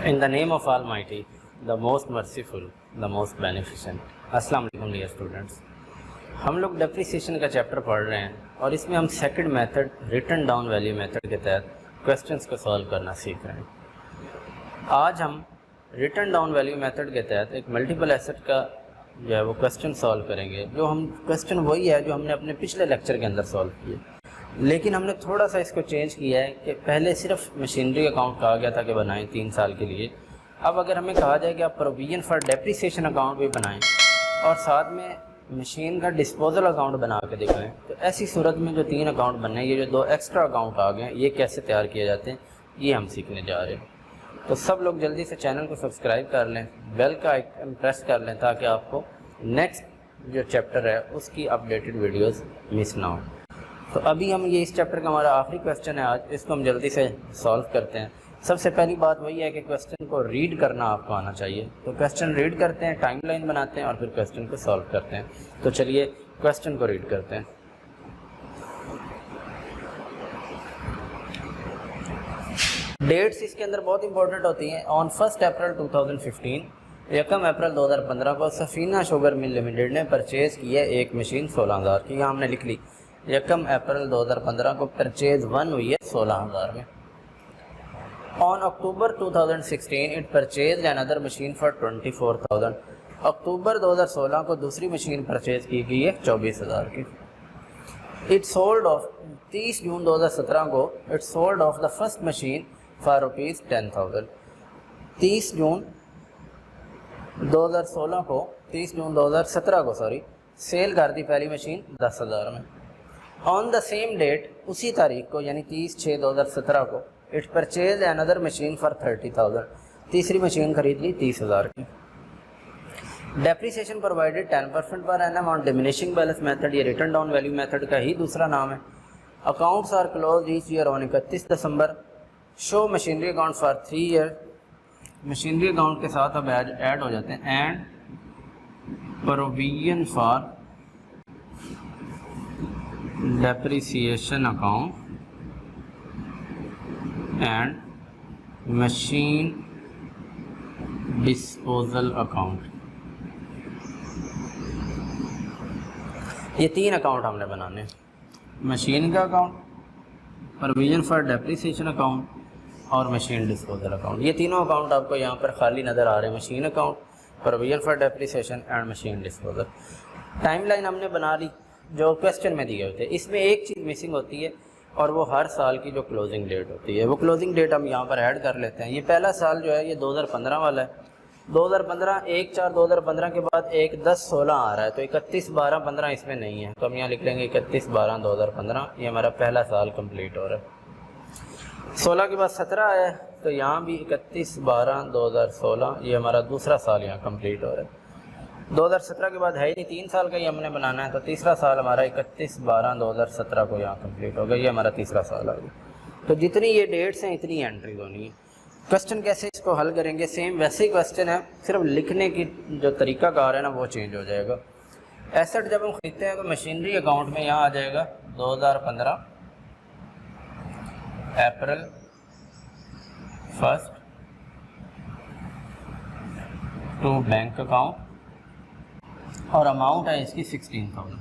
In the name of Almighty, the most merciful, the most beneficent. अस्सलाम वालेकुम dear students, हम लोग depreciation का चैप्टर पढ़ रहे हैं और इसमें हम second method return down value method के तहत क्वेश्चंस को सॉल्व करना सीख रहे हैं। आज हम रिटर्न डाउन वैल्यू मेथड के तहत एक मल्टीपल एसेट का जो है वो क्वेश्चन सॉल्व करेंगे। जो हम क्वेश्चन वही है जो हमने अपने पिछले लेक्चर के अंदर सॉल्व किए, लेकिन हमने थोड़ा सा इसको चेंज किया है कि पहले सिर्फ मशीनरी अकाउंट कहा गया था कि बनाएं 3 साल के लिए। अब अगर हमें कहा जाए कि आप प्रोविजन फॉर डेप्रिसिएशन अकाउंट भी बनाएं और साथ में मशीन का डिस्पोजल अकाउंट बना के दिखाएं, तो ऐसी सूरत में जो 3 अकाउंट बनने हैं, ये जो 2 एक्स्ट्रा अकाउंट आ गए, ये कैसे तैयार किए जाते हैं, ये हम सीखने जा रहे हैं। तो सब लोग जल्दी से चैनल को सब्सक्राइब कर लें, बेल का आइकन प्रेस कर लें ताकि आपको नेक्स्ट जो चैप्टर है उसकी अपडेटेड वीडियोस मिस ना हो। तो अभी हम ये इस चैप्टर का हमारा आखिरी क्वेश्चन है आज, इसको हम जल्दी से सॉल्व करते हैं। सबसे पहली बात वही है कि क्वेश्चन को रीड करना आपको आना चाहिए। तो क्वेश्चन रीड करते हैं, टाइमलाइन बनाते हैं और फिर क्वेश्चन को सॉल्व करते हैं। तो चलिए क्वेश्चन को रीड करते हैं। डेट्स इसके अंदर बहुत इंपॉर्टेंट होती हैं। ऑन 1 अप्रैल 2015, 1 अप्रैल 2015 को सफीना शुगर मिल लिमिटेड ने परचेज़ की है एक मशीन 16,000 की। यहाँ हमने लिख ली 1 अप्रैल 2015 को परचेज 1 हुई है 16,000 में। On October 2016 it purchase another machine for 24,000। अक्टूबर 2016 को दूसरी मशीन परचेज की गई है 24,000 की। इट सोल्ड ऑफ 30 जून 2017 को it sold off the first machine for rupees 10,000। 30 जून 2017 को सेल कर दी पहली मशीन 10,000 में। ऑन द सेम डेट, उसी तारीख को यानी 30/6/2017 को it purchase another machine for 30,000। तीसरी मशीन खरीद ली 30,000 की। Depreciation provided 10% per annum on diminishing balance method, ये रिटर्न डाउन वैल्यू मेथड का ही दूसरा नाम है। Accounts are close each year on 31 December. Show machinery account for 3 year. Machinery account के साथ अब ऐड हो जाते हैं and provision for depreciation account and machine disposal account. ये 3 अकाउंट हमने बनाने हैं, मशीन का account, provision for depreciation account और मशीन डिस्पोजल अकाउंट। ये तीनों अकाउंट आपको यहाँ पर खाली नज़र आ रहे हैं, machine account, provision for depreciation and machine disposal. Timeline हमने बना ली जो क्वेश्चन में दिए होते हैं। इसमें एक चीज़ मिसिंग होती है और वो हर साल की जो क्लोजिंग डेट होती है, वो क्लोजिंग डेट हम यहाँ पर ऐड कर लेते हैं। ये पहला साल जो है ये 2015 वाला है। 2015 1/4/2015 के बाद 1/10/16 आ रहा है, तो 31/12/15 इसमें नहीं है, तो हम यहाँ लिख लेंगे 31/12/2015। ये हमारा पहला साल कंप्लीट हो रहा है। 16 के बाद 17 आया है, तो यहाँ भी 31/12/2016 ये हमारा दूसरा साल यहाँ कंप्लीट हो रहा है। 2017 के बाद है ही नहीं, 3 साल का ही हमने बनाना है, तो तीसरा साल हमारा 31/12/2017 को यहाँ कंप्लीट हो गया। ये हमारा तीसरा साल आ गया। तो जितनी ये डेट्स हैं इतनी एंट्री होनी है। क्वेश्चन कैसे इसको हल करेंगे, सेम वैसे ही क्वेश्चन है, सिर्फ लिखने की जो तरीकाकार है ना वो चेंज हो जाएगा। एसेट जब हम खरीदते हैं तो मशीनरी अकाउंट में यहाँ आ जाएगा 2015 अप्रैल 1 टू बैंक अकाउंट और अमाउंट है इसकी 16,000।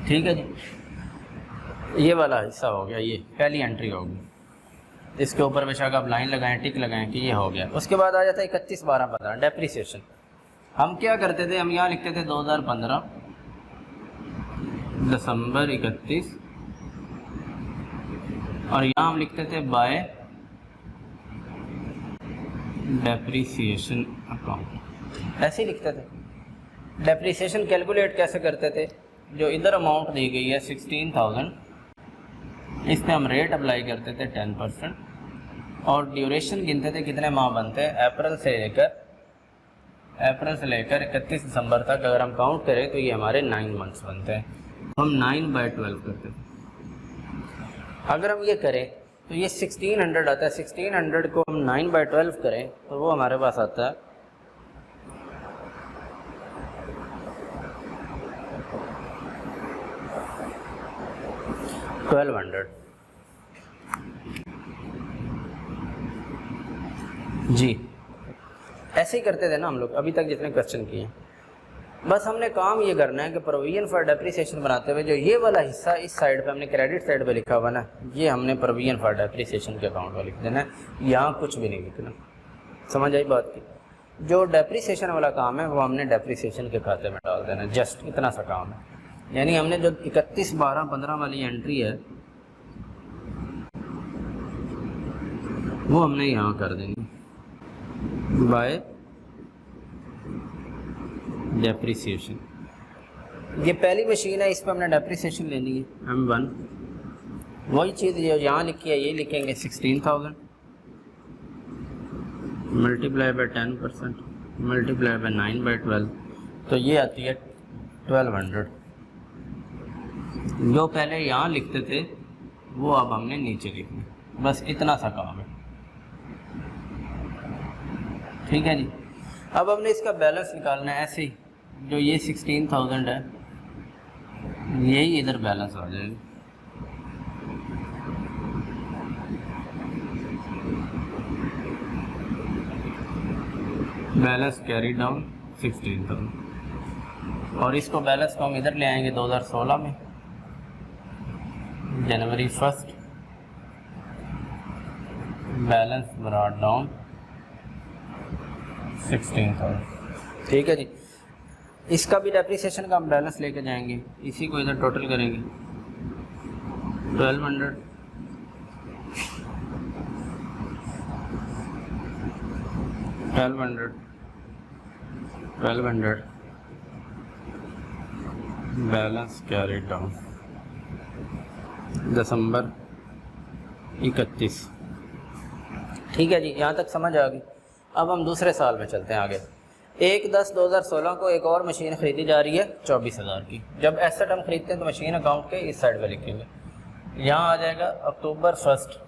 ठीक है जी, ये वाला हिस्सा हो गया, ये पहली एंट्री होगी। इसके ऊपर बेशक आप लाइन लगाएं, टिक लगाएं कि ये हो गया। उसके बाद आ जाता है 31/12/15 डेप्रिसिएशन। हम क्या करते थे, हम यहाँ लिखते थे 2015 दिसंबर 31 और यहाँ हम लिखते थे बाय डेप्रिसिएशन अकाउंट, ऐसे ही लिखते थे। डेप्रिसिएशन कैलकुलेट कैसे करते थे, जो इधर अमाउंट दी गई है 16,000, इस पर हम रेट अप्लाई करते थे 10% और ड्यूरेशन गिनते थे कितने माह बनते हैं। अप्रैल से लेकर 31 दिसंबर तक अगर हम काउंट करें तो ये हमारे 9 मंथ्स बनते हैं। हम 9/12 करते थे। अगर हम ये करें तो ये 1600 आता है। 1600 को हम 9/12 करें तो वो हमारे पास आता है 1200। जी ऐसे ही करते थे ना हम लोग अभी तक जितने क्वेश्चन किए। बस हमने काम ये करना है कि प्रोविजन फॉर डेप्रिसिएशन बनाते हुए जो ये वाला हिस्सा इस साइड पे हमने क्रेडिट साइड पे लिखा हुआ ना, ये हमने प्रोविजन फॉर डेप्रिसिएशन के अकाउंट में लिख देना है, यहाँ कुछ भी नहीं लिखना। समझ आई बात की? जो डेप्रिसिएशन वाला काम है वो हमने डेप्रिसिएशन के खाते में डाल देना है, जस्ट इतना सा काम है। यानी हमने जो 31, 12, 15 वाली एंट्री है वो हमने यहाँ कर देनी बाय डेप्रिसिएशन। ये पहली मशीन है, इस पर हमने डेप्रिसिएशन लेनी है M1। वही चीज़ जो यहाँ लिखी है ये लिखेंगे 16,000 मल्टीप्लाई बाय 10% मल्टीप्लाई बाय 9/12, तो ये आती है 1200। जो पहले यहाँ लिखते थे वो अब हमने नीचे लिखना, बस इतना सा काम है। ठीक है जी। अब हमने इसका बैलेंस निकालना है ऐसे ही, जो ये 16,000 है यही इधर बैलेंस आ जाएगा। बैलेंस कैरी डाउन 16,000 और इसको बैलेंस को हम इधर ले आएंगे 2016 में, जनवरी 1 बैलेंस ब्रॉट डाउन 16,000। ठीक है जी। इसका भी डेप्रिसिएशन का हम बैलेंस लेके जाएंगे, इसी को इधर टोटल करेंगे 1200 बैलेंस कैरी डाउन दिसंबर 31। ठीक है जी, यहाँ तक समझ आ गई। अब हम दूसरे साल में चलते हैं आगे। 1/10/2016 को एक और मशीन ख़रीदी जा रही है 24,000 की। जब एसेट हम ख़रीदते हैं तो मशीन अकाउंट के इस साइड पे लिखेंगे, यहाँ आ जाएगा अक्टूबर 1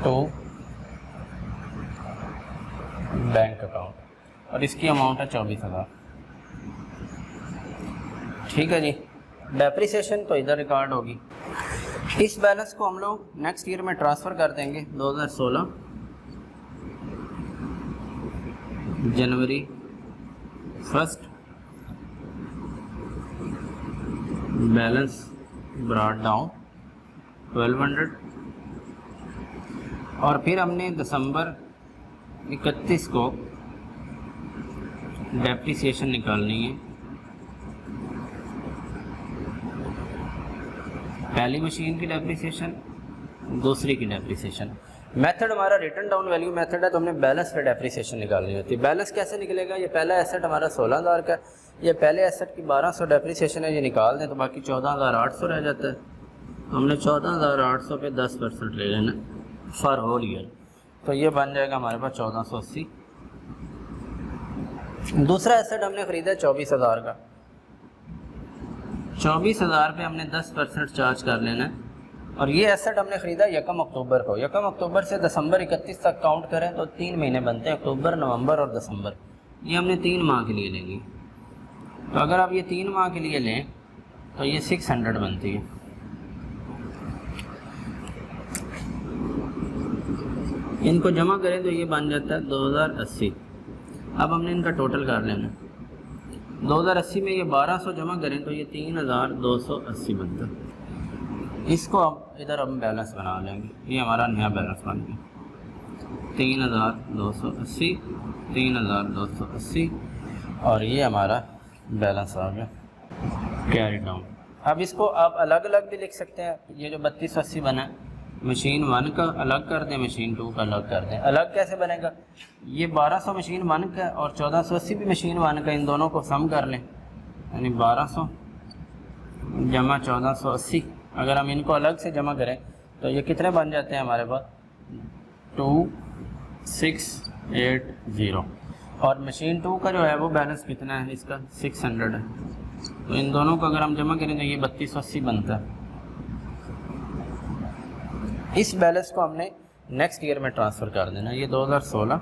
टू बैंक अकाउंट और इसकी अमाउंट है 24,000। ठीक है जी। डेप्रिसिएशन तो इधर रिकॉर्ड होगी। इस बैलेंस को हम लोग नेक्स्ट ईयर में ट्रांसफ़र कर देंगे 2016 जनवरी 1 बैलेंस ब्रॉट डाउन 1200 और फिर हमने दिसंबर 31 को डेप्रिसिएशन निकालनी है। पहली मशीन की डेप्रिसिएशन, दूसरी की डेप्रिसिएशन। मेथड हमारा रिटर्न डाउन वैल्यू मेथड है, तो हमने बैलेंस पे डेप्रिसिएशन निकालनी होती है। बैलेंस कैसे निकलेगा? ये पहला एसेट हमारा 16,000 का, ये पहले एसेट की 1200 डेप्रिसिएशन है, ये निकाल दें तो बाकी 14,800 रह जाता है। तो हमने 14,800 पे 10% ले लेना फॉर होल ईयर, तो ये बन जाएगा हमारे पास 1480। दूसरा एसेट हमने ख़रीदा 24,000 का, 24,000 पे हमने 10% चार्ज कर लेना है। और ये एसेट हमने ख़रीदा 1 अक्टूबर को। 1 अक्टूबर से दिसंबर 31 तक काउंट करें तो 3 महीने बनते हैं, अक्टूबर, नवंबर और दिसंबर। ये हमने 3 माह के लिए लेंगे। तो अगर आप ये 3 माह के लिए लें तो ये 600 बनती है। इनको जमा करें तो ये बन जाता है 2080। अब हमने इनका टोटल कर लेना। 2080 में ये 1200 जमा करें तो ये 3,280 बनता है। इसको अब इधर हम बैलेंस बना लेंगे, ये हमारा नया बैलेंस बन गया 3,280, 3,280 और ये हमारा बैलेंस आ गया कैरी डाउन। अब इसको आप अलग अलग भी लिख सकते हैं। ये जो 3280 बना है, मशीन 1 का अलग कर दें, मशीन 2 का अलग कर दें। अलग कैसे बनेगा? ये 1200 मशीन 1 का और 1480 भी मशीन 1 का, इन दोनों को सम कर लें, यानी 1200 जमा 1480। अगर हम इनको अलग से जमा करें तो ये कितने बन जाते हैं हमारे पास? 2680। और मशीन 2 का जो है वो बैलेंस कितना है इसका? 600 है। तो इन दोनों को अगर हम जमा करें तो ये 3280 बनता है। इस बैलेंस को हमने नेक्स्ट ईयर में ट्रांसफ़र कर देना। ये 2016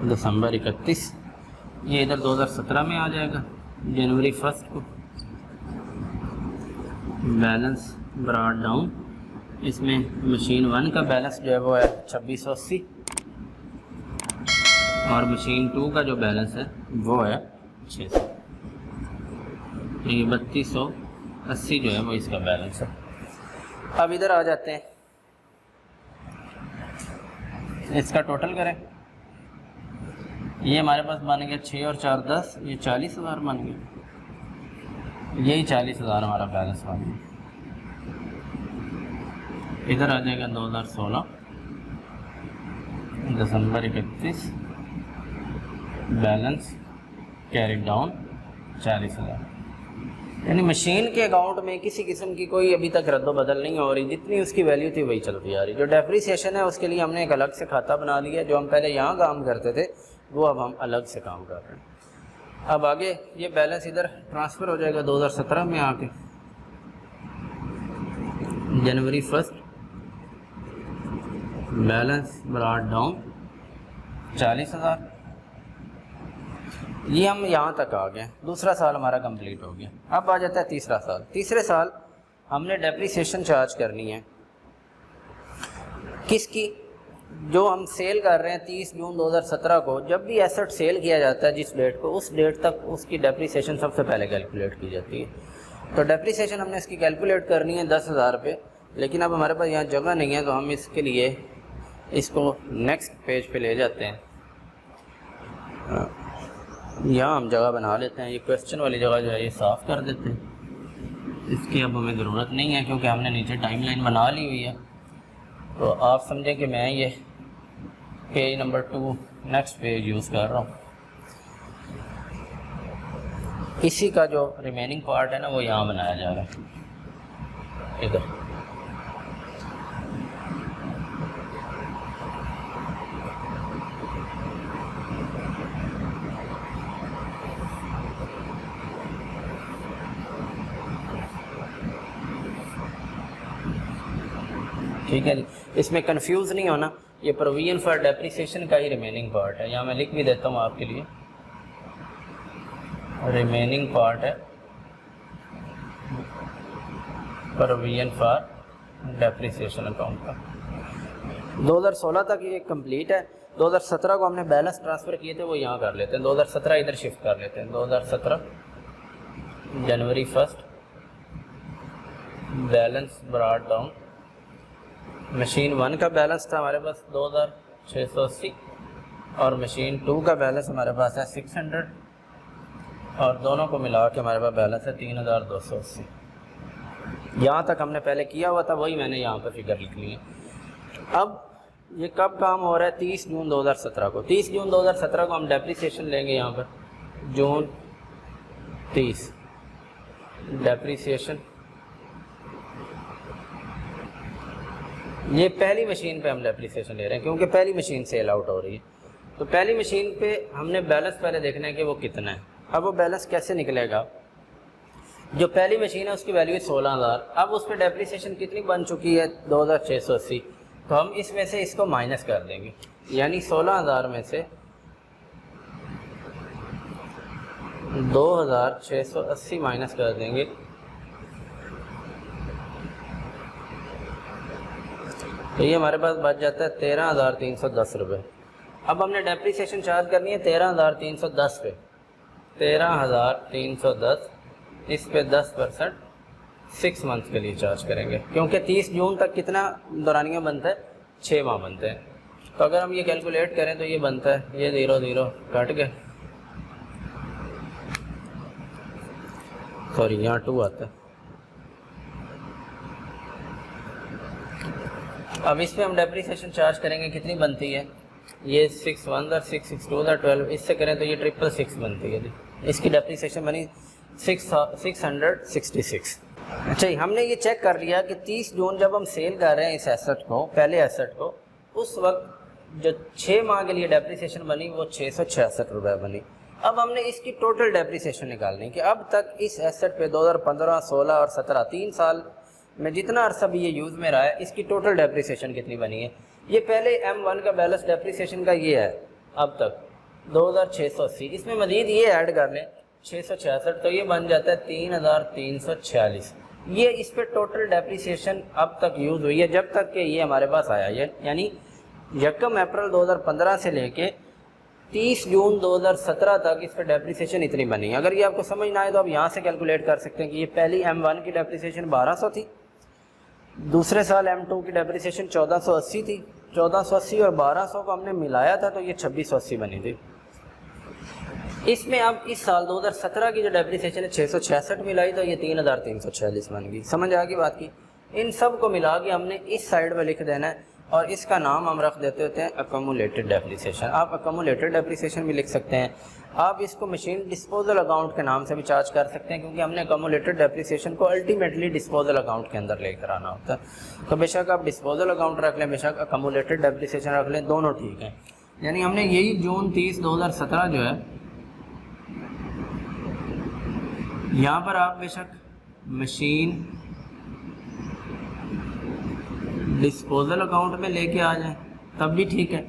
दिसंबर 31, ये इधर 2017 में आ जाएगा जनवरी 1 को। बैलेंस ब्रॉट डाउन इसमें मशीन 1 का बैलेंस जो है वो है 2680 और मशीन 2 का जो बैलेंस है वो है 600। ये 3280 जो है वो इसका बैलेंस है। अब इधर आ जाते हैं, इसका टोटल करें। ये हमारे पास बन गया 6 और 4 10, ये 40,000 बन गया। यही 40,000 हमारा बैलेंस बन गया। इधर आ जाएगा 2016 दिसंबर 31, बैलेंस कैरी डाउन 40,000। यानी मशीन के अकाउंट में किसी किस्म की कोई अभी तक रद्द बदल नहीं हो रही, जितनी उसकी वैल्यू थी वही चलती आ रही। जो डेप्रिसिएशन है उसके लिए हमने एक अलग से खाता बना लिया, जो हम पहले यहाँ काम करते थे वो अब हम अलग से काम कर रहे हैं। अब आगे ये बैलेंस इधर ट्रांसफ़र हो जाएगा 2017 में आके, जनवरी 1 बैलेंस ब्रॉट डाउन 40,000। ये हम यहाँ तक आ गए, दूसरा साल हमारा कंप्लीट हो गया। अब आ जाता है तीसरा साल। तीसरे साल हमने डेप्रिसिएशन चार्ज करनी है किसकी, जो हम सेल कर रहे हैं 30 जून 2017 को। जब भी एसेट सेल किया जाता है जिस डेट को, उस डेट तक उसकी डेप्रिसिएशन सबसे पहले कैलकुलेट की जाती है। तो डेप्रिसिएशन हमने इसकी कैलकुलेट करनी है 10,000 पे, लेकिन अब हमारे पास यहाँ जगह नहीं है, तो हम इसके लिए इसको नेक्स्ट पेज पे ले जाते हैं। यहाँ हम जगह बना लेते हैं, ये क्वेश्चन वाली जगह जो है ये साफ़ कर देते हैं, इसकी अब हमें ज़रूरत नहीं है क्योंकि हमने नीचे टाइमलाइन बना ली हुई है। तो आप समझें कि मैं ये page number 2 next page use कर रहा हूँ। इसी का जो रिमेनिंग पार्ट है ना वो यहाँ बनाया जा रहा है इधर। ठीक है जी, इसमें कंफ्यूज नहीं होना, ये प्रोविजन फॉर डेप्रिसिएशन का ही रिमेनिंग पार्ट है। यहाँ मैं लिख भी देता हूँ आपके लिए, रिमेनिंग पार्ट है प्रोविजन फॉर डेप्रिसिएशन अकाउंट का। 2016 तक ये कंप्लीट है। 2017 को हमने बैलेंस ट्रांसफ़र किए थे, वो यहाँ कर लेते हैं। 2017 इधर शिफ्ट कर लेते हैं। 2017 जनवरी 1 बैलेंस ब्रॉट डाउन। मशीन 1 का बैलेंस था हमारे पास 2680 और मशीन 2 का बैलेंस हमारे पास है 600 और दोनों को मिला के हमारे पास बैलेंस है 3280। यहाँ तक हमने पहले किया हुआ था, वही मैंने यहाँ पर फिगर लिख ली है। अब ये कब काम हो रहा है, 30 जून 2017 को। 30 जून 2017 को हम डेप्रिसिएशन लेंगे यहाँ पर, जून 30 डेप्रिसिएशन। ये पहली मशीन पे हम डेप्रिसिएशन ले रहे हैं क्योंकि पहली मशीन सेल आउट हो रही है। तो पहली मशीन पे हमने बैलेंस पहले देखना है कि वो कितना है। अब वो बैलेंस कैसे निकलेगा, जो पहली मशीन है उसकी वैल्यू है 16,000। अब उस पर डेप्रिसिएशन कितनी बन चुकी है 2680, तो हम इसमें से इसको माइनस कर देंगे, यानी 16,000 में से 2680 माइनस कर देंगे, तो ये हमारे पास बच जाता है 13,310 रुपये। अब हमने डेप्रिसिएशन चार्ज करनी है 13,310 पे, 13,310 इस पे 10% 6 मंथ के लिए चार्ज करेंगे, क्योंकि 30 जून तक कितना दौरानिया बनता है, 6 माह बनते हैं। तो अगर हम ये कैलकुलेट करें तो ये बनता है, ये 0 कट गए, सॉरी यहाँ 2 आता है। अब इस पे हम डेप्रिसिएशन चार्ज करेंगे, कितनी बनती है, ये 6 1 6 6 2 12, इससे करें तो ये 666 बनती है। इसकी डेप्रिसिएशन बनी 666। अच्छा, हमने ये चेक कर लिया कि 30 जून जब हम सेल कर रहे हैं इस एसेट को, पहले एसेट को, उस वक्त जो 6 माह के लिए डेप्रिसिएशन बनी वो 666 रुपये बनी। अब हमने इसकी टोटल डेप्रिसिएशन निकालनी कि अब तक इस एसेट पे 2015, 16 और 17 3 साल में जितना अरसा भी ये यूज़ में रहा है, इसकी टोटल डेप्रिसिएशन कितनी बनी है। ये पहले M1 का बैलेंस डेप्रिसिएशन का ये है अब तक 2680, इसमें मज़ीद ये ऐड कर लें 666, तो ये बन जाता है 3,346। ये इस पे टोटल डेप्रिसिएशन अब तक यूज़ हुई है जब तक कि ये हमारे पास आया है, यानी 1 अप्रैल 2015 से लेके 30 जून 2017 तक इस पर डेप्रिसिएशन इतनी बनी। अगर ये आपको समझ ना आए तो आप यहाँ से कैलकुलेट कर सकते हैं कि ये पहली M1 की डेप्रिसिएशन 1200 थी, दूसरे साल M2 की डेप्रिसिएशन 1480 थी, 1480 और 1200 को हमने मिलाया था तो ये 2680 बनी थी। इसमें अब इस साल 2017 की जो डेप्रिसिएशन है 666 मिलाई तो ये 3346 बन गई। समझ आ गई बात की। इन सब को मिला के हमने इस साइड पर लिख देना है और इसका नाम हम रख देते होते हैं अकोमुलेटेड डेप्रिसिएशन। आप अकोमुलेटेड डेप्रिसिएशन भी लिख सकते हैं, आप इसको मशीन डिस्पोजल अकाउंट के नाम से भी चार्ज कर सकते हैं, क्योंकि हमने अकोमुलेटेड डेप्रिसिएशन को अल्टीमेटली डिस्पोजल अकाउंट के अंदर लेकर आना होता है। तो बेशक आप डिस्पोजल अकाउंट रख लें, बेशक अकोमुलेटेड डेप्रिसिएशन रख लें, दोनों ठीक है। यानी हमने यही जून 30 2017 जो है यहाँ पर आप बेशक मशीन डिस्पोजल अकाउंट में लेके आ जाएं तब भी ठीक है,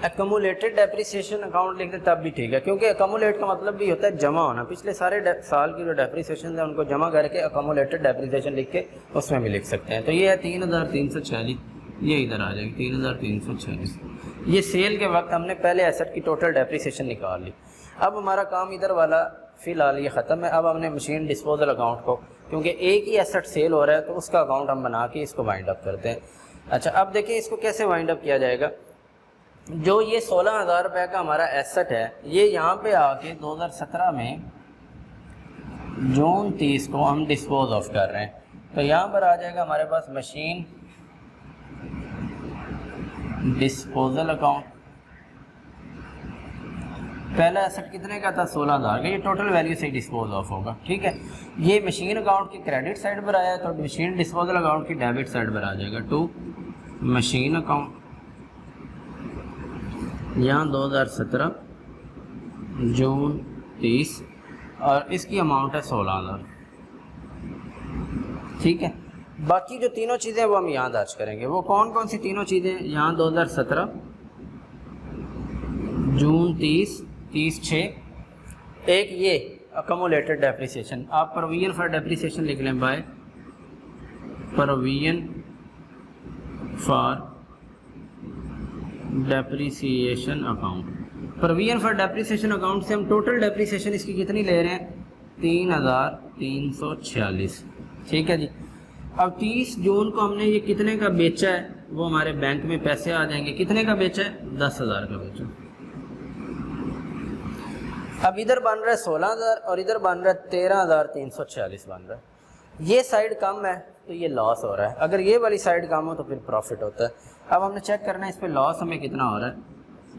अकोमुलेटेड डेप्रिसिएशन अकाउंट लिखते तब भी ठीक है, क्योंकि अकोमुलेट का मतलब भी होता है जमा होना। पिछले सारे साल की जो डेप्रिसिएशन है उनको जमा करके अकोमुलेटेड डेप्रिसिएशन लिख के उसमें भी लिख सकते हैं। तो ये है 3346, ये इधर आ जाएगी 3346। ये सेल के वक्त हमने पहले एसेट की टोटल डेप्रिसिएशन निकाल ली। अब हमारा काम इधर वाला फ़िलहाल ये ख़त्म है। अब हमने मशीन डिस्पोजल अकाउंट को, क्योंकि एक ही एसेट सेल हो रहा है तो उसका अकाउंट हम बना के इसको वाइंड अप करते हैं। अच्छा, अब देखिए इसको कैसे वाइंड अप किया जाएगा। जो ये 16,000 रुपये का हमारा एसेट है, ये यहाँ पे आके 2017 में जून 30 को हम डिस्पोज ऑफ कर रहे हैं, तो यहाँ पर आ जाएगा हमारे पास मशीन डिस्पोजल अकाउंट। पहला एसेट कितने का था? 16,000 का। ये टोटल वैल्यू से डिस्पोज ऑफ होगा, ठीक है। ये मशीन अकाउंट की क्रेडिट साइड पर आया तो मशीन डिस्पोजल अकाउंट की डेबिट साइड पर आ जाएगा। टू मशीन अकाउंट, यहाँ 2017 जून 30 और इसकी अमाउंट है 16,000, ठीक है। बाकी जो तीनों चीज़ें वो हम यहाँ दर्ज करेंगे। वो कौन कौन सी तीनों चीज़ें? यहाँ 2017 जून 30/6, एक ये अकोमुलेटेड डेप्रिसिएशन। आप प्रोविजन फॉर डेप्रिसिएशन लिख लें, by provision for depreciation account. Provision for depreciation account से हम टोटल डेप्रिसिएशन इसकी कितनी ले रहे हैं? 3,346, ठीक है जी। अब 30 जून को हमने ये कितने का बेचा है वो हमारे बैंक में पैसे आ जाएंगे। कितने का बेचा है? 10,000 का बेचा। अब इधर बन रहा है 16,000 और इधर बन रहा है 13,346 बन रहा है। ये साइड कम है तो ये लॉस हो रहा है, अगर ये वाली साइड कम हो तो फिर प्रॉफिट होता है। अब हमने चेक करना है इस पे लॉस हमें कितना हो रहा है।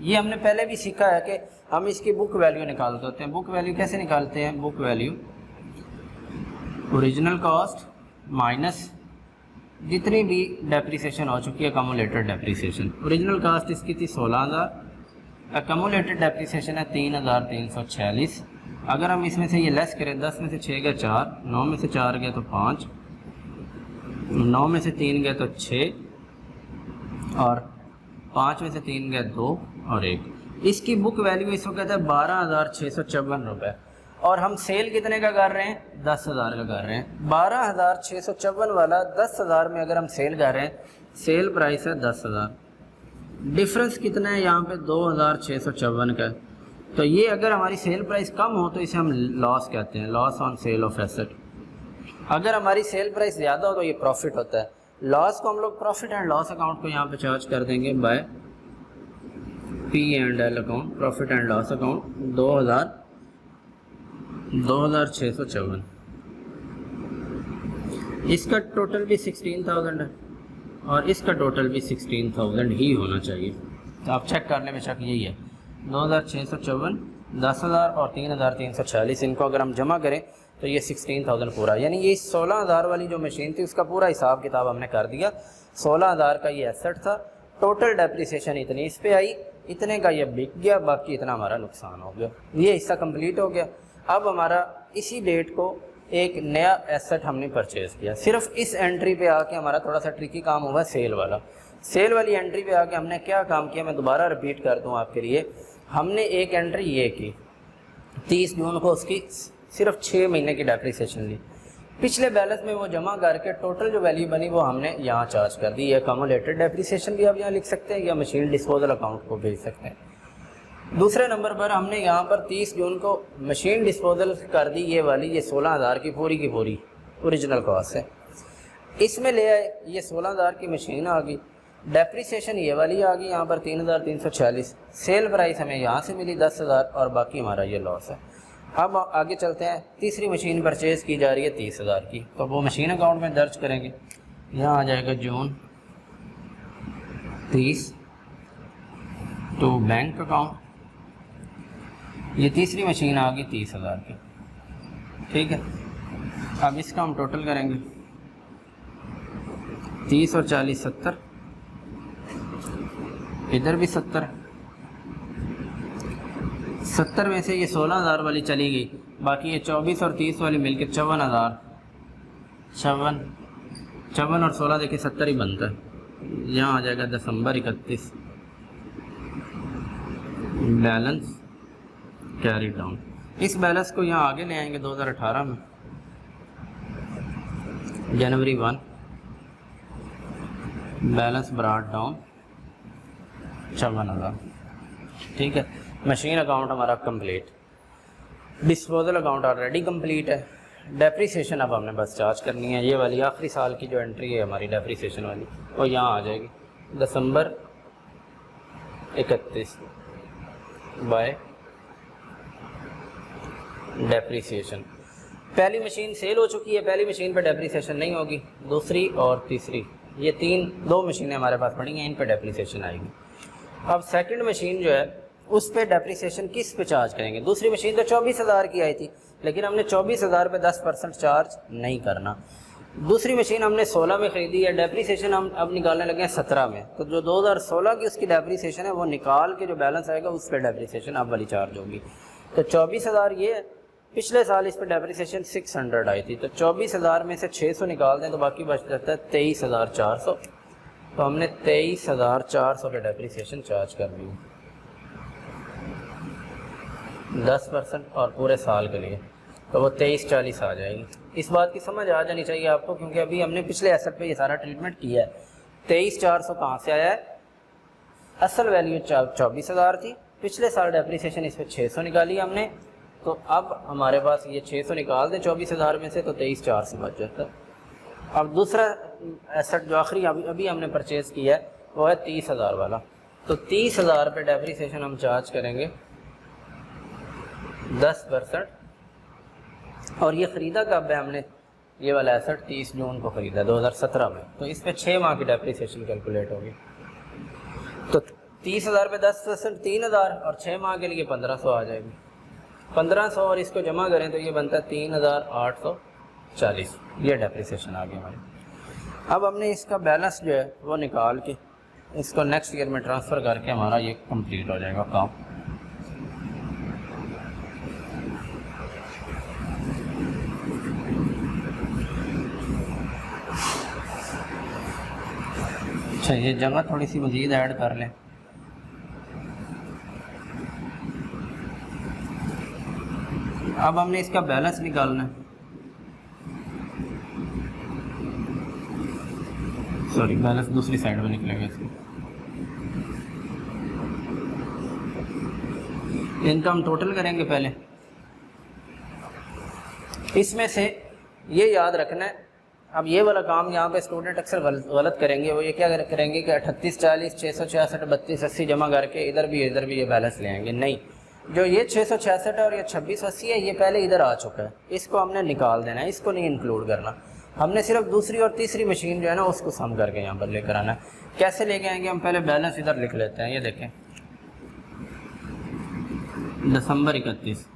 ये हमने पहले भी सीखा है कि हम इसकी बुक वैल्यू निकालते होते हैं। बुक वैल्यू कैसे निकालते हैं? Book value original cost minus जितनी भी डेप्रिसिएशन हो चुकी है, अकोमुलेटेड डेप्रिसिएशन। ओरिजिनल कॉस्ट इसकी थी 16,000, अकोमुलेटेड डेप्रिसिएशन है 3,346। अगर हम इसमें से ये लेस करें, 10 में से 6 गए 4, 9 में से 4 गए तो 5, 9 में से 3 गए तो 6 और 5 में से 3 गए 2 और 1। इसकी बुक वैल्यू इस वक्त है 12,654 रुपये और हम सेल कितने का कर रहे हैं? 10,000 का कर रहे हैं। 12,654 वाला 10,000 में अगर हम सेल कर रहे हैं, सेल प्राइस है 10,000। डिफरेंस कितना है यहाँ पे? 2,654 का। तो ये अगर हमारी सेल प्राइस कम हो तो इसे हम लॉस कहते हैं, loss on sale of asset. अगर हमारी सेल प्राइस ज़्यादा हो तो ये प्रॉफिट होता है। लॉस को हम लोग प्रॉफिट एंड लॉस अकाउंट को यहाँ पे चार्ज कर देंगे by P&L account, profit and loss account 2,654। इसका टोटल भी 16,000 है और इसका टोटल भी 16,000 ही होना चाहिए। तो आप चेक करने में शक यही है। 2,654, 10,000 और 3,346, इनको अगर हम जमा करें तो ये 16,000 पूरा, यानी ये 16,000 वाली जो मशीन थी उसका पूरा हिसाब किताब हमने कर दिया। 16,000 का ये एसेट था, टोटल डेप्रिसिएशन इतनी इस पे आई, इतने का ये बिक गया, बाकी इतना हमारा नुकसान हो गया। ये हिस्सा कंप्लीट हो गया। अब हमारा इसी डेट को एक नया एसेट हमने परचेज़ किया। सिर्फ इस एंट्री पे आके हमारा थोड़ा सा ट्रिकी काम हुआ, सेल वाला। सेल वाली एंट्री पे आके हमने क्या काम किया, मैं दोबारा रिपीट कर दूं आपके लिए। हमने एक एंट्री ये की, 30 जून को उसकी सिर्फ 6 महीने की डेप्रिसिएशन ली। पिछले बैलेंस में वो जमा करके टोटल जो वैल्यू बनी वो हमने यहाँ चार्ज कर दी। ये अकोमोडेटेड डेप्रिसिएशन भी आप यहाँ लिख सकते हैं या मशीन डिस्पोजल अकाउंट को भेज सकते हैं। दूसरे नंबर पर हमने यहाँ पर 30 जून को मशीन डिस्पोजल कर दी, ये वाली, ये 16,000 की पूरी ओरिजिनल कॉस्ट है। इसमें ले आए, ये 16,000 की मशीन आ गई, डेप्रिसिएशन ये वाली आ गई यहाँ पर 3,346, सेल प्राइस हमें यहाँ से मिली 10,000 और बाकी हमारा ये लॉस है। अब आगे चलते हैं, तीसरी मशीन परचेज़ की जा रही है 30,000 की, तो वो मशीन अकाउंट में दर्ज करेंगे। यहाँ आ जाएगा जून 30 टू बैंक अकाउंट, ये तीसरी मशीन आ गई 30,000 की, ठीक है। अब इसका हम टोटल करेंगे, 30 और 40 70, इधर भी 70 में से ये 16,000 वाली चली गई, बाकी ये 24 और 30 वाली मिलके 54,000, 54 और 16 देखिए 70 ही बनता है। यहाँ आ जाएगा दिसंबर 31 बैलेंस कैरी डाउन। इस बैलेंस को यहाँ आगे ले आएंगे 2018 में, जनवरी 1 बैलेंस ब्रॉट डाउन 54,000, ठीक है। मशीन अकाउंट हमारा complete, disposal account already complete है। डेप्रिसिएशन अब हमने बस चार्ज करनी है, ये वाली आखिरी साल की जो एंट्री है हमारी डेप्रिसिएशन वाली, वो यहाँ आ जाएगी दिसंबर 31 बाय डेप्रिसिएशन। पहली मशीन सेल हो चुकी है, पहली मशीन पर डेप्रिसिएशन नहीं होगी, दूसरी और तीसरी ये दो मशीनें हमारे पास पड़ी हैं, इन पर डेप्रिसिएशन आएगी। अब सेकंड मशीन जो है उस पर डेप्रिसिएशन किस पे चार्ज करेंगे। दूसरी मशीन तो 24,000 की आई थी, लेकिन हमने 24,000 पे 10% चार्ज नहीं करना। दूसरी मशीन हमने 16 में ख़रीदी है, डेप्रिसिएशन हम अब निकालने लगे हैं 17 में, तो जो 2016 की उसकी डेप्रिसिएशन है वो निकाल के जो बैलेंस आएगा उस पर डेप्रिसिएशन अब वाली चार्ज होगी। तो 24,000 ये है, पिछले साल इस पर डेप्रिसिएशन 600 आई थी, तो 24,000 में से 600 निकाल दें तो बाकी बच जाता है 23,400। तो हमने 23,400 पे डेप्रिसिएशन चार्ज कर दी 10% और पूरे साल के लिए, तो वो 2340 आ जाएगी। इस बात की समझ आ जानी चाहिए आपको, क्योंकि अभी हमने पिछले एसेट पे ये सारा ट्रीटमेंट किया है। 23,400 कहाँ से आया है, असल वैल्यू 24,000 थी, पिछले साल डेप्रिसिएशन इस पर 600 निकाली हमने, तो अब हमारे पास ये 600 निकाल दें 24,000 में से तो 23,400 बच जाता है। अब दूसरा एसेट जो आखिरी अभी हमने परचेज़ किया है वो है 30,000 वाला, तो 30,000 पे डेप्रिसिएशन हम चार्ज करेंगे 10%। और ये ख़रीदा कब है हमने, ये वाला एसेट 30 जून को ख़रीदा 2017 में, तो इस पर 6 माह की डेप्रिसिएशन कैलकुलेट होगी। तो 30,000 पे 10% 3,000 और 6 माह के लिए 1,500 आ जाएगी। 1,500 और इसको जमा करें तो ये बनता है 3,840, ये डेप्रिसिएशन आ गई हमारी। अब हमने इसका बैलेंस जो है वो निकाल के इसको नेक्स्ट ईयर में ट्रांसफ़र करके हमारा ये कंप्लीट हो जाएगा काम। अच्छा, ये जगह थोड़ी सी मज़ीद ऐड कर लें। अब हमने इसका बैलेंस निकालना है, सॉरी बैलेंस दूसरी साइड में निकलेगा इसकी। इनकम टोटल करेंगे पहले, इसमें से ये याद रखना है। अब ये वाला काम यहाँ पे स्टूडेंट अक्सर गलत करेंगे, वो ये क्या करेंगे कि 38, 40, 666, 32, 80 जमा करके इधर भी ये बैलेंस ले आएंगे। नहीं, जो ये 666 और ये 2680 है ये पहले इधर आ चुका है, इसको हमने निकाल देना है, इसको नहीं इंक्लूड करना। हमने सिर्फ दूसरी और तीसरी मशीन जो है ना उसको सम करके यहाँ पर लेकर आना है। कैसे लेके आएंगे, हम पहले बैलेंस इधर लिख लेते हैं। ये देखें, दिसंबर 31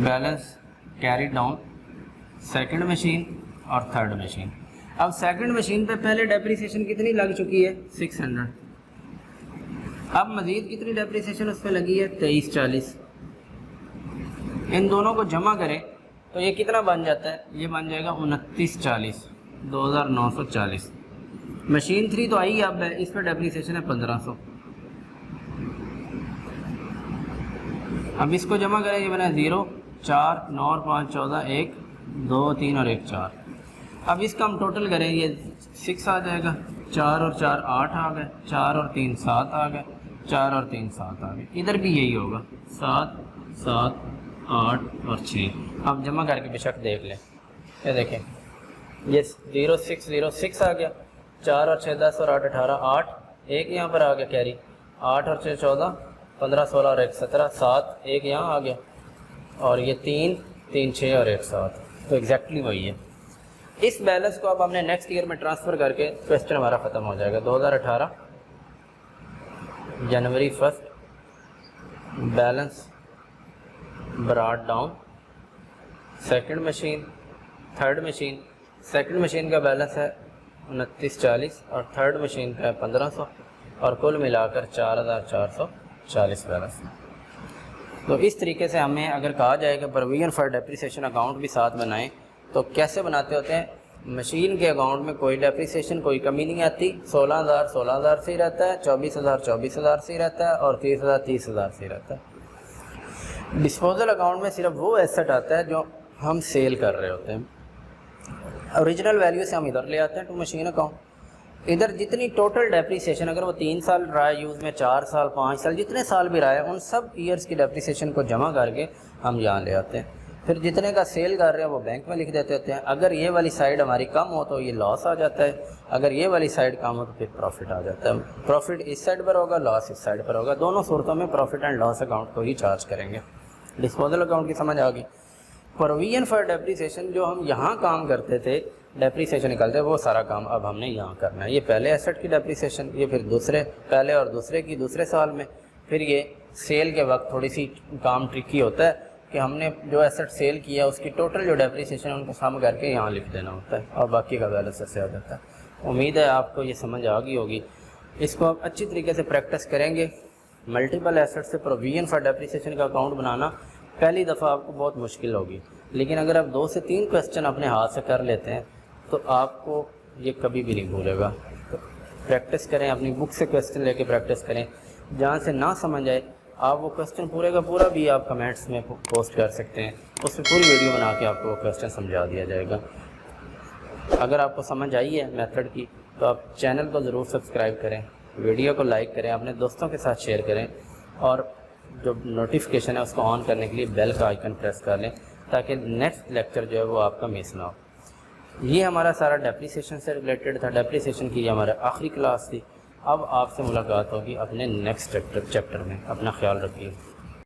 balance carry down second machine और थर्ड मशीन। अब सेकंड मशीन पे पहले डेप्रिसिएशन कितनी लग चुकी है, 600। अब मज़ीद कितनी डेप्रिसिएशन उस पर लगी है, 2340। इन दोनों को जमा करें तो ये कितना बन जाता है, ये बन जाएगा 2940, 2940। मशीन 3 तो आई अब है, इस पर डेप्रिसिएशन है 1500। अब इसको जमा करें, ये बना 0, 4, 9, 5, 14, 1, 2 3 और 1 4। अब इसका हम टोटल करें, ये 6 आ जाएगा, 4 और 4 8 आ गए, 4 और 3 7 आ गए, 4 और 3 7 आ गए। इधर भी यही होगा, 7 7 8 और 6। आप जमा करके बेशक देख लें। ये देखें, ये 0 6 0 6 आ गया, 4 और 6 10 और 8 18, 8 एक यहाँ पर आ गया कैरी, 8 और 6 14 15 16 और 1 17, 7 एक यहाँ आ गया, और ये 3 3 6 और 1 7। तो एग्जैक्टली वही है। इस बैलेंस को अब हमने नेक्स्ट ईयर में ट्रांसफ़र करके क्वेश्चन हमारा ख़त्म हो जाएगा। 2018 जनवरी 1 balance brought down, second machine, third machine. Second machine का बैलेंस है 2940 और थर्ड मशीन का है 1500, और कुल मिलाकर 4440 बैलेंस। तो इस तरीके से हमें अगर कहा जाए कि प्रोविजन फॉर डेप्रिसिएशन अकाउंट भी साथ बनाएं, तो कैसे बनाते होते हैं। मशीन के अकाउंट में कोई डेप्रिसिएशन कोई कमी नहीं आती, 16,000 से ही रहता है, 24,000 से ही रहता है, और 30,000 से ही रहता है। डिस्पोजल अकाउंट में सिर्फ वो एसेट आता है जो हम सेल कर रहे होते हैं। ओरिजिनल वैल्यू से हम इधर ले आते हैं टू मशीन अकाउंट। इधर जितनी टोटल डेप्रिसिएशन, अगर वो 3 साल रहा है यूज़ में, 4 साल 5 साल, जितने साल भी रहा है, उन सब ईयर्स की डेप्रिसिएशन को जमा करके हम यहाँ ले आते हैं। फिर जितने का सेल कर रहे हैं वो बैंक में लिख देते होते हैं। अगर ये वाली साइड हमारी कम हो तो ये लॉस आ जाता है, अगर ये वाली साइड कम हो तो फिर प्रॉफिट आ जाता है। प्रॉफिट इस साइड पर होगा, लॉस इस साइड पर होगा। दोनों सूरतों में प्रॉफिट एंड लॉस अकाउंट को ही चार्ज करेंगे। डिस्पोजल अकाउंट की समझ आ गई। प्रोविजन फॉर डेप्रिसिएशन जो हम यहाँ काम करते थे, डेप्रिसिएशन निकलते, वो सारा काम अब हमने यहाँ करना है। ये पहले एसेट की डेप्रिसिएशन, ये फिर दूसरे पहले और दूसरे की दूसरे साल में। फिर ये सेल के वक्त थोड़ी सी काम ट्रिकी होता है कि हमने जो एसेट सेल किया उसकी टोटल जो डेप्रिसिएशन है उनको सम करके यहाँ लिख देना होता है, और बाकी का बैलेंस ऐसे आ जाता है। उम्मीद है आपको ये समझ आ गई होगी। इसको आप अच्छी तरीके से प्रैक्टिस करेंगे। मल्टीपल एसेट से प्रोविजन फॉर डेप्रिसिएशन का अकाउंट बनाना पहली दफ़ा आपको बहुत मुश्किल होगी, लेकिन अगर आप 2 से 3 क्वेश्चन अपने हाथ से कर लेते हैं तो आपको ये कभी भी नहीं भूलेगा। तो प्रैक्टिस करें, अपनी बुक से क्वेश्चन लेके प्रैक्टिस करें। जहाँ से ना समझ आए आप वो क्वेश्चन पूरे का पूरा भी आप कमेंट्स में पोस्ट कर सकते हैं, उस पर पूरी वीडियो बना के आपको वो क्वेश्चन समझा दिया जाएगा। अगर आपको समझ आई है मेथड की तो आप चैनल को ज़रूर सब्सक्राइब करें, वीडियो को लाइक करें, अपने दोस्तों के साथ शेयर करें, और जो नोटिफिकेशन है उसको ऑन करने के लिए बेल का आइकन प्रेस कर लें, ताकि नेक्स्ट लेक्चर जो है वो आपका मिस ना हो। ये हमारा सारा डेप्रिसिएशन से रिलेटेड था। डेप्रिसिएशन की हमारा आखिरी क्लास थी। अब आपसे मुलाकात होगी अपने नेक्स्ट चैप्टर में। अपना ख्याल रखिए।